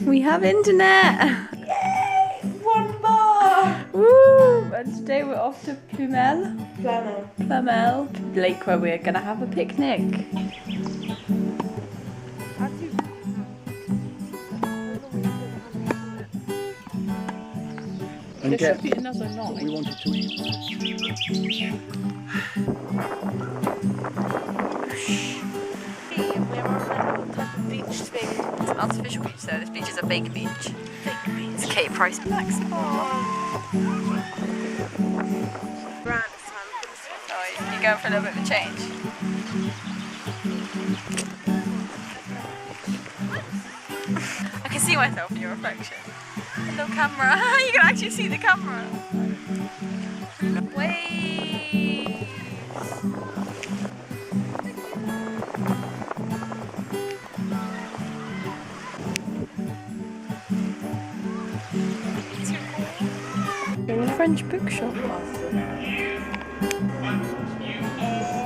We have internet! Yay! One more! Woo! And today we're off to Plumel, Flannel. Lake where we're gonna have a picnic. And There get should be another what we line. wanted to eat. We're on a type of beach thing. It's an artificial beach though. This beach is a fake beach. Fake beach. It's Kate Price Blacks. Oh, you're going for a little bit of a change. I can see myself in your reflection. Hello camera. You can actually see the camera. Wait. French bookshop.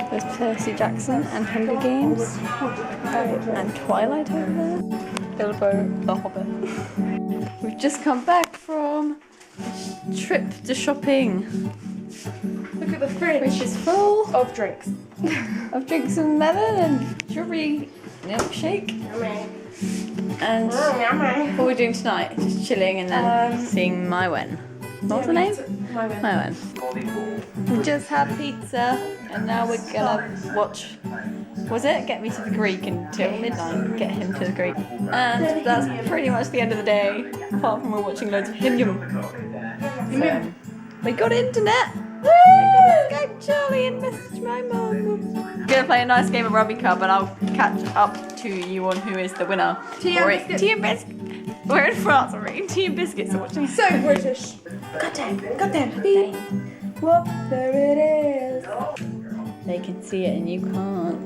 There's Percy Jackson and Hunger Games. And Twilight over there. Bilbo the Hobbit. We've just come back from a trip to shopping, Look at the fridge which is full of drinks. of drinks and melon and strawberry milkshake. Yummy. And Yummy. what are we doing tonight? Just chilling and then seeing My Wen. What's the name? My win. My Wen. We just had pizza and now we're gonna watch, was it? Get Me to the Greek until midnight. Get him to the Greek. And that's pretty much the end of the day, apart from we're watching loads of Him. So, we got internet! Woo! I got Skype Charlie and message my mum. Gonna play a nice game of Rugby Cup and I'll catch up to you on who is the winner. Tea and We're- biscuits. Tea and biscuits. We're in France, we're eating tea and biscuits and watching. So British. Goddamn. Beep. Whoop, there it is. They can see it and you can't.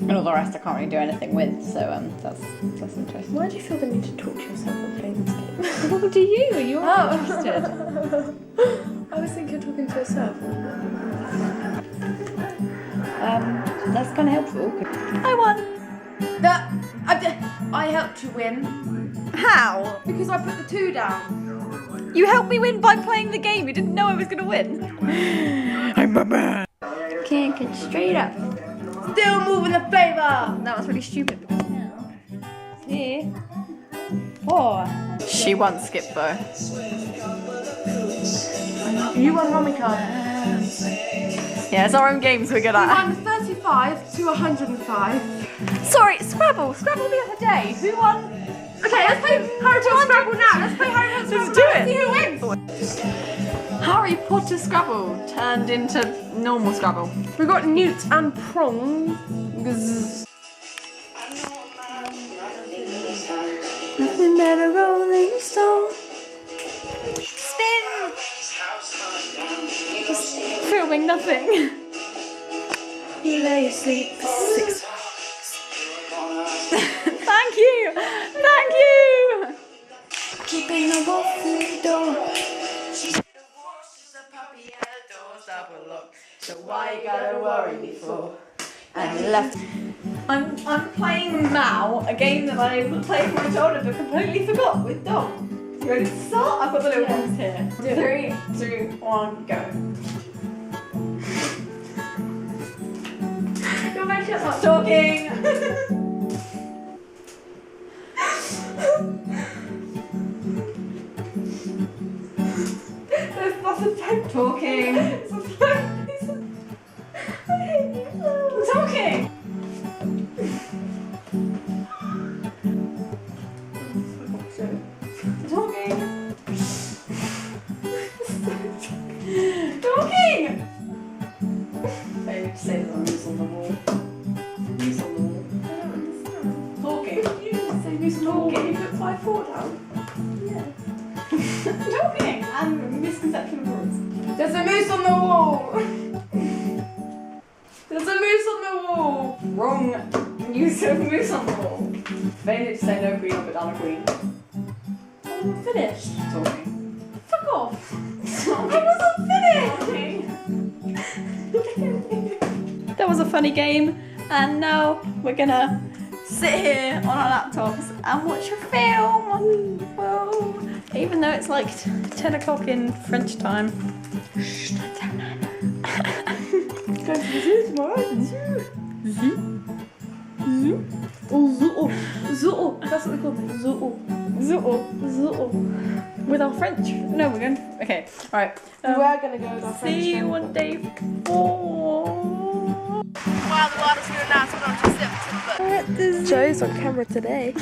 And all the rest I can't really do anything with, so that's interesting. Why do you feel the need to talk to yourself when playing this game? What do you? You're Oh. interested. I was thinking you're talking to yourself. That's kind of helpful. I won. I helped you win How? because I put the 2 down. You helped me win by playing the game. You didn't know I was gonna win. I'm a man. Can't get straight up. Still moving the flavour. That was really stupid. See? 4. She won Skipbo. You won Rummy Card. Yeah, it's our own games we're good at. I'm 35 to 105. Sorry, Scrabble. Scrabble the other day. Who won? Okay, let's play Harry Potter Scrabble now. Let's play Harry Potter Scrabble. Let's do now. it. See who wins. Harry Potter Scrabble turned into normal Scrabble. We got Newt and Prong. Nothing but a rolling stone. Spin! Just filming nothing. You lay asleep for 6 Thank you! Thank you! keeping the wolf in the door. She's a puppy and the door's double locked. So why you gotta worry before? And left. I'm playing Mao, a game that I played for my childhood but completely forgot with Dom. You ready to start? I've got the little ones here. 3, 2, 1, go. You're making us up. Talking! There's lots of time. Talking! I hate you so. Talking! Talking! Talking! Baby, say the moose on the wall. Moose on the wall. I don't understand. Talking. You didn't say moose on the wall. You put 5-4 down. Yeah. Talking! And misconception of words. There's a moose on the wall. There's a moose on the wall. Wrong use of moose on the wall. They need to say no queen or banana queen. I'm not finished. Talking. Fuck off. I wasn't finished! That was a funny game, and now we're gonna sit here on our laptops and watch a film. Whoa. Even though it's like 10 o'clock in French time. Shh, don't tell Nana. Go to the zoo tomorrow. Zoo. Oh, zoo. Zoo. That's what we call it. Zoo. Zoo. With our French. No, we're going to. Okay, alright. We are going to go with our French. See you on day 4. Joe's on camera today.